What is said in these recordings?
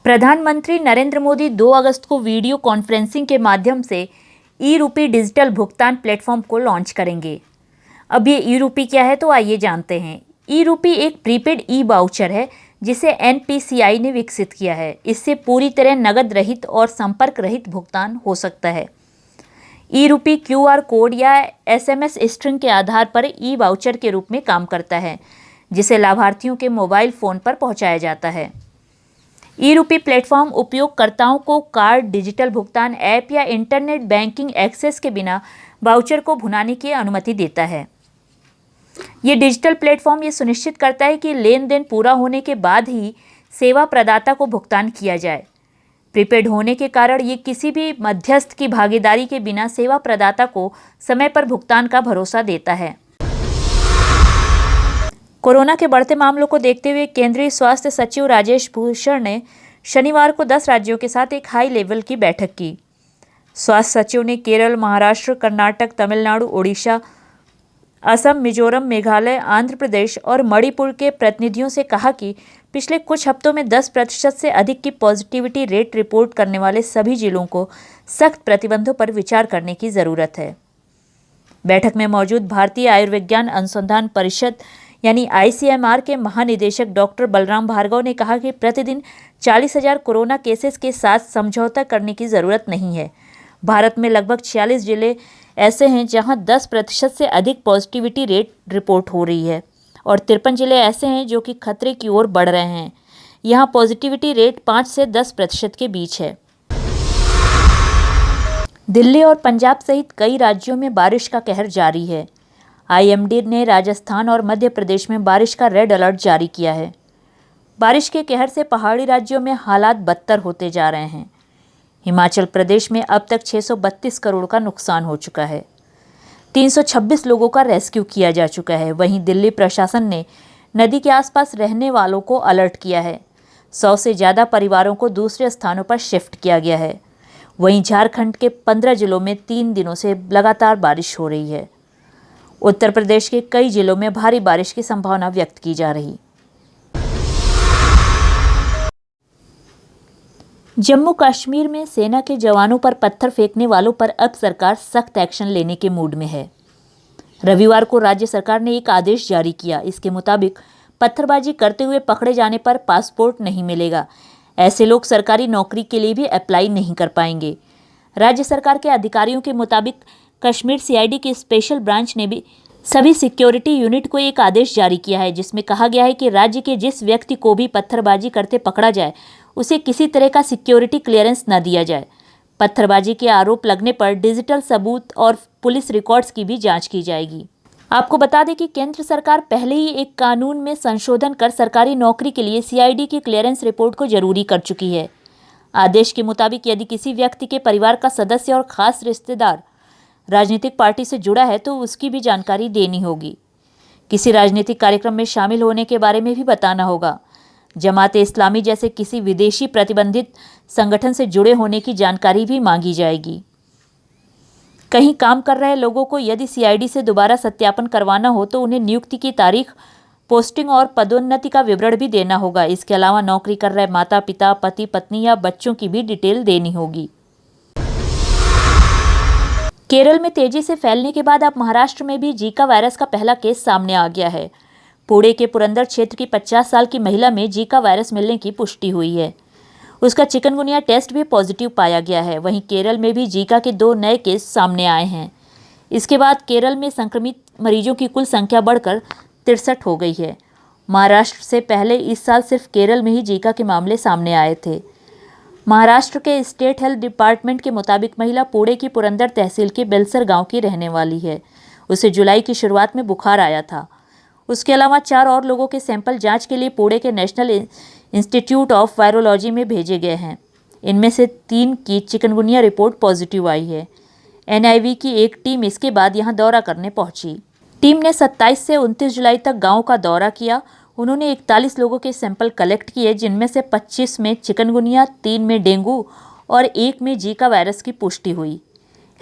प्रधानमंत्री नरेंद्र मोदी 2 अगस्त को video conferencing के माध्यम से ई-रूपी डिजिटल भुगतान प्लेटफॉर्म को लॉन्च करेंगे। अब ये ई-रूपी क्या है, तो आइए जानते हैं। ई-रूपी एक प्रीपेड ई-वाउचर है जिसे एनपीसीआई ने विकसित किया है। इससे पूरी तरह नकद रहित और संपर्क रहित भुगतान हो सकता है। ई-रूपी क्यूआर कोड या एसएमएस स्ट्रिंग के आधार पर ई-वाउचर के रूप में काम करता है, जिसे लाभार्थियों के मोबाइल फ़ोन पर पहुंचाया जाता है। ई-रूपी प्लेटफॉर्म उपयोगकर्ताओं को कार्ड, डिजिटल भुगतान ऐप या इंटरनेट बैंकिंग एक्सेस के बिना वाउचर को भुनाने की अनुमति देता है। ये डिजिटल प्लेटफॉर्म ये सुनिश्चित करता है कि लेन देन पूरा होने के बाद ही सेवा प्रदाता को भुगतान किया जाए। प्रीपेड होने के कारण ये किसी भी मध्यस्थ की भागीदारी के बिना सेवा प्रदाता को समय पर भुगतान का भरोसा देता है। कोरोना के बढ़ते मामलों को देखते हुए केंद्रीय स्वास्थ्य सचिव राजेश भूषण ने शनिवार को 10 राज्यों के साथ एक हाई लेवल की बैठक की। स्वास्थ्य सचिव ने केरल, महाराष्ट्र, कर्नाटक, तमिलनाडु, ओडिशा, असम, मिजोरम, मेघालय, आंध्र प्रदेश और मणिपुर के प्रतिनिधियों से कहा कि पिछले कुछ हफ्तों में 10% से अधिक की पॉजिटिविटी रेट रिपोर्ट करने वाले सभी जिलों को सख्त प्रतिबंधों पर विचार करने की ज़रूरत है। बैठक में मौजूद भारतीय आयुर्विज्ञान अनुसंधान परिषद यानी आईसीएमआर के महानिदेशक डॉक्टर बलराम भार्गव ने कहा कि प्रतिदिन 40,000 कोरोना केसेस के साथ समझौता करने की ज़रूरत नहीं है। भारत में लगभग 46 जिले ऐसे हैं जहां 10% से अधिक पॉजिटिविटी रेट रिपोर्ट हो रही है और 53 जिले ऐसे हैं जो कि खतरे की ओर बढ़ रहे हैं। यहां पॉजिटिविटी रेट 5 से 10% के बीच है। दिल्ली और पंजाब सहित कई राज्यों में बारिश का कहर जारी है। आईएमडी ने राजस्थान और मध्य प्रदेश में बारिश का रेड अलर्ट जारी किया है। बारिश के कहर से पहाड़ी राज्यों में हालात बदतर होते जा रहे हैं। हिमाचल प्रदेश में अब तक 632 करोड़ का नुकसान हो चुका है। 326 लोगों का रेस्क्यू किया जा चुका है। वहीं दिल्ली प्रशासन ने नदी के आसपास रहने वालों को अलर्ट किया है। 100 से ज़्यादा परिवारों को दूसरे स्थानों पर शिफ्ट किया गया है। वहीं झारखंड के 15 जिलों में 3 दिनों से लगातार बारिश हो रही है। उत्तर प्रदेश के कई जिलों में भारी बारिश की संभावना व्यक्त की जा रही। जम्मू कश्मीर में सेना के जवानों पर पत्थर फेंकने वालों पर अब सरकार सख्त एक्शन लेने के मूड में है। रविवार को राज्य सरकार ने एक आदेश जारी किया। इसके मुताबिक पत्थरबाजी करते हुए पकड़े जाने पर पासपोर्ट नहीं मिलेगा। ऐसे लोग सरकारी नौकरी के लिए भी अप्लाई नहीं कर पाएंगे। राज्य सरकार के अधिकारियों के मुताबिक कश्मीर सीआईडी की स्पेशल ब्रांच ने भी सभी सिक्योरिटी यूनिट को एक आदेश जारी किया है, जिसमें कहा गया है कि राज्य के जिस व्यक्ति को भी पत्थरबाजी करते पकड़ा जाए उसे किसी तरह का सिक्योरिटी क्लियरेंस न दिया जाए। पत्थरबाजी के आरोप लगने पर डिजिटल सबूत और पुलिस रिकॉर्ड्स की भी जांच की जाएगी। आपको बता दें कि केंद्र सरकार पहले ही एक कानून में संशोधन कर सरकारी नौकरी के लिए सीआईडी की क्लियरेंस रिपोर्ट को जरूरी कर चुकी है। आदेश के मुताबिक यदि किसी व्यक्ति के परिवार का सदस्य और खास रिश्तेदार राजनीतिक पार्टी से जुड़ा है तो उसकी भी जानकारी देनी होगी। किसी राजनीतिक कार्यक्रम में शामिल होने के बारे में भी बताना होगा। जमात इस्लामी जैसे किसी विदेशी प्रतिबंधित संगठन से जुड़े होने की जानकारी भी मांगी जाएगी। कहीं काम कर रहे लोगों को यदि सीआईडी से दोबारा सत्यापन करवाना हो तो उन्हें नियुक्ति की तारीख, पोस्टिंग और पदोन्नति का विवरण भी देना होगा। इसके अलावा नौकरी कर रहे माता पिता, पति पत्नी या बच्चों की भी डिटेल देनी होगी। केरल में तेजी से फैलने के बाद अब महाराष्ट्र में भी जीका वायरस का पहला केस सामने आ गया है। पुणे के पुरंदर क्षेत्र की 50 साल की महिला में जीका वायरस मिलने की पुष्टि हुई है। उसका चिकनगुनिया टेस्ट भी पॉजिटिव पाया गया है। वहीं केरल में भी जीका के 2 नए केस सामने आए हैं। इसके बाद केरल में संक्रमित मरीजों की कुल संख्या बढ़कर 63 हो गई है। महाराष्ट्र से पहले इस साल सिर्फ केरल में ही जीका के मामले सामने आए थे। महाराष्ट्र के स्टेट हेल्थ डिपार्टमेंट के मुताबिक महिला पुणे की पुरंदर तहसील के बेलसर गांव की रहने वाली है। उसे जुलाई की शुरुआत में बुखार आया था। उसके अलावा 4 और लोगों के सैंपल जांच के लिए पुणे के नेशनल इंस्टीट्यूट ऑफ वायरोलॉजी में भेजे गए हैं। इनमें से 3 की चिकनगुनिया रिपोर्ट पॉजिटिव आई है। एनआईवी की एक टीम इसके बाद यहां दौरा करने पहुंची। टीम ने 27 से 29 जुलाई तक गांव का दौरा किया। उन्होंने 41 लोगों के सैंपल कलेक्ट किए, जिनमें से 25 में चिकनगुनिया, 3 में डेंगू और 1 में जीका वायरस की पुष्टि हुई।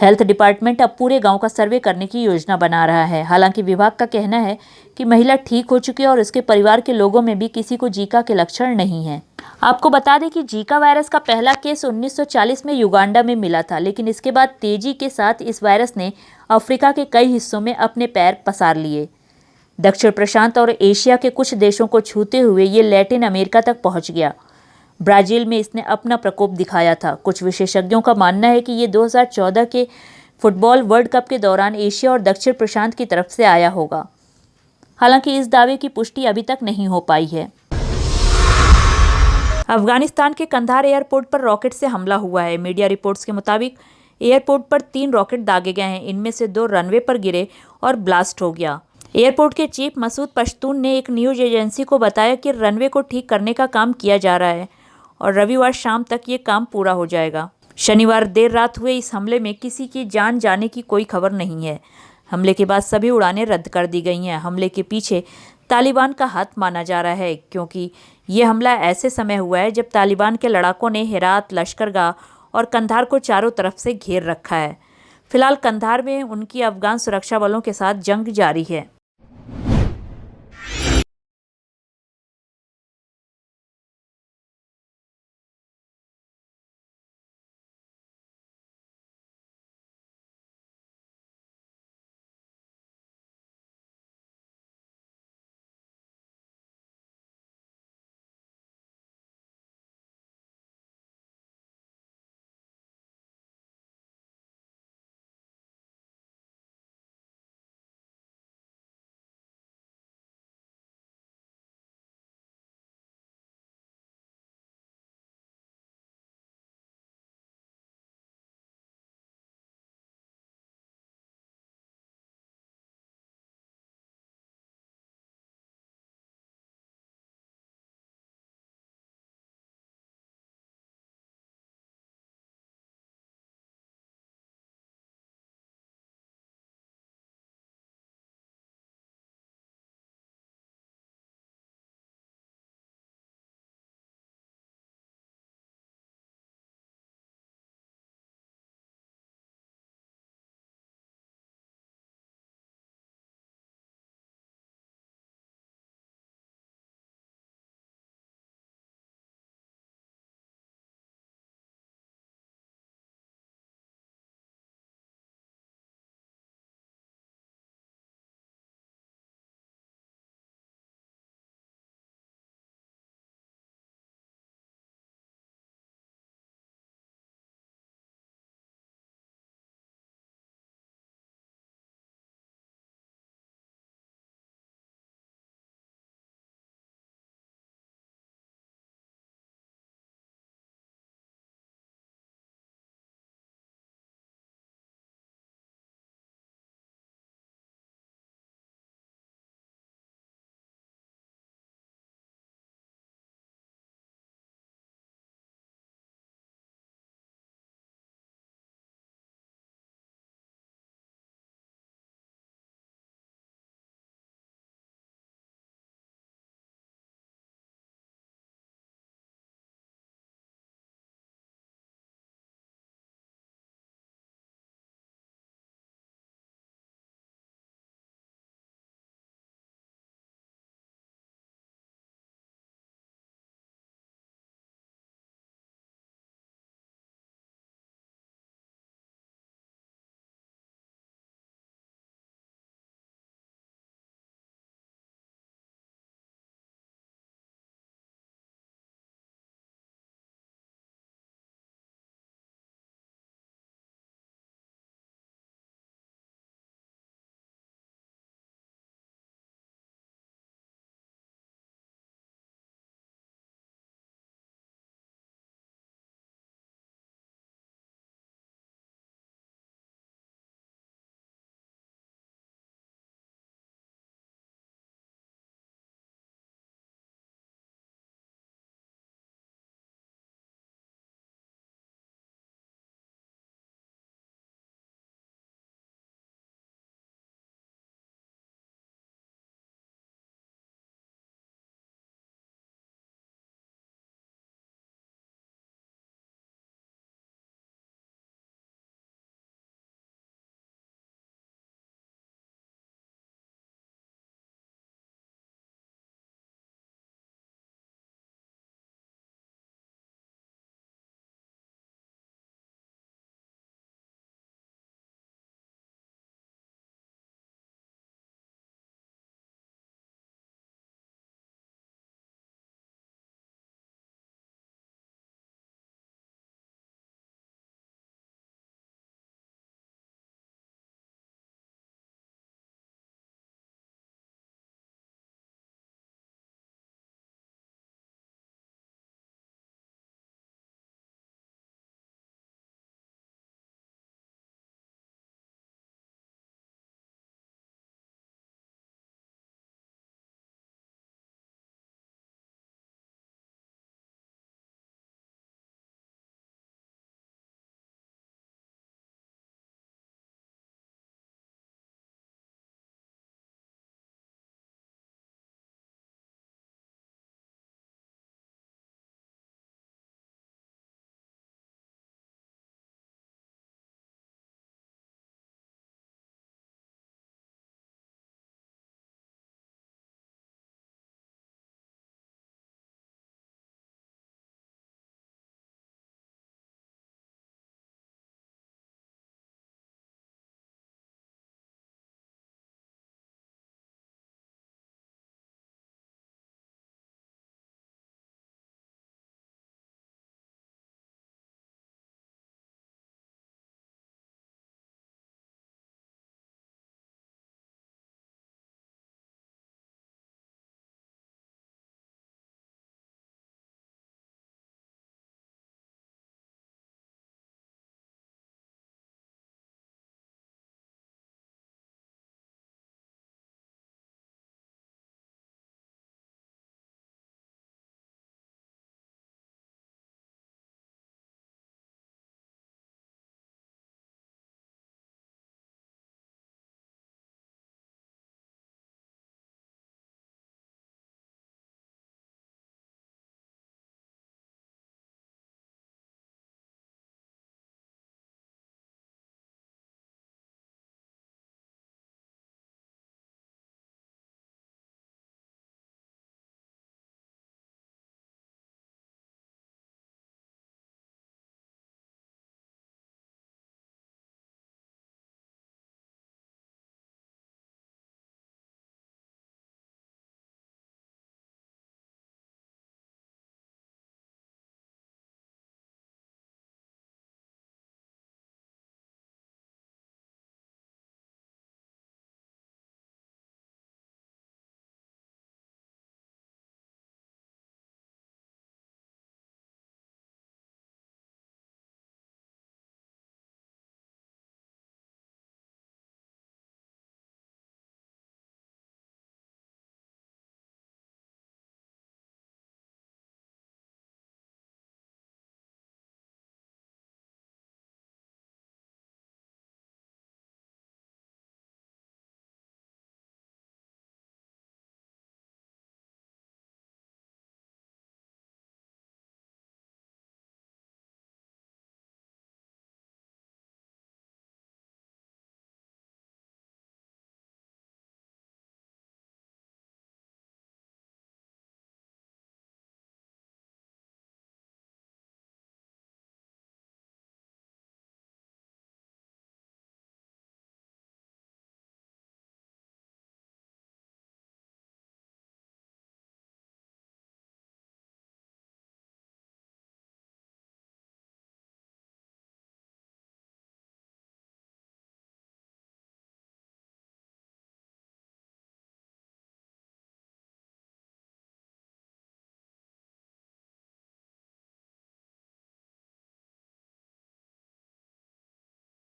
हेल्थ डिपार्टमेंट अब पूरे गांव का सर्वे करने की योजना बना रहा है। हालांकि विभाग का कहना है कि महिला ठीक हो चुकी है और उसके परिवार के लोगों में भी किसी को जीका के लक्षण नहीं हैं। आपको बता दें कि जीका वायरस का पहला केस 1940 में युगांडा में मिला था, लेकिन इसके बाद तेजी के साथ इस वायरस ने अफ्रीका के कई हिस्सों में अपने पैर पसार लिए। दक्षिण प्रशांत और एशिया के कुछ देशों को छूते हुए ये लैटिन अमेरिका तक पहुंच गया। ब्राजील में इसने अपना प्रकोप दिखाया था। कुछ विशेषज्ञों का मानना है कि ये 2014 के फुटबॉल वर्ल्ड कप के दौरान एशिया और दक्षिण प्रशांत की तरफ से आया होगा। हालांकि इस दावे की पुष्टि अभी तक नहीं हो पाई है। अफगानिस्तान के कंधार एयरपोर्ट पर रॉकेट से हमला हुआ है। मीडिया रिपोर्ट्स के मुताबिक एयरपोर्ट पर 3 रॉकेट दागे गए हैं। इनमें से 2 रनवे पर गिरे और ब्लास्ट हो गया। एयरपोर्ट के चीफ मसूद पश्तून ने एक न्यूज़ एजेंसी को बताया कि रनवे को ठीक करने का काम किया जा रहा है और रविवार शाम तक ये काम पूरा हो जाएगा। शनिवार देर रात हुए इस हमले में किसी की जान जाने की कोई खबर नहीं है। हमले के बाद सभी उड़ानें रद्द कर दी गई हैं। हमले के पीछे तालिबान का हाथ माना जा रहा है, क्योंकि ये हमला ऐसे समय हुआ है जब तालिबान के लड़ाकों ने हेरात, लश्करगाह और कंधार को चारों तरफ से घेर रखा है। फिलहाल कंधार में उनकी अफगान सुरक्षा बलों के साथ जंग जारी है।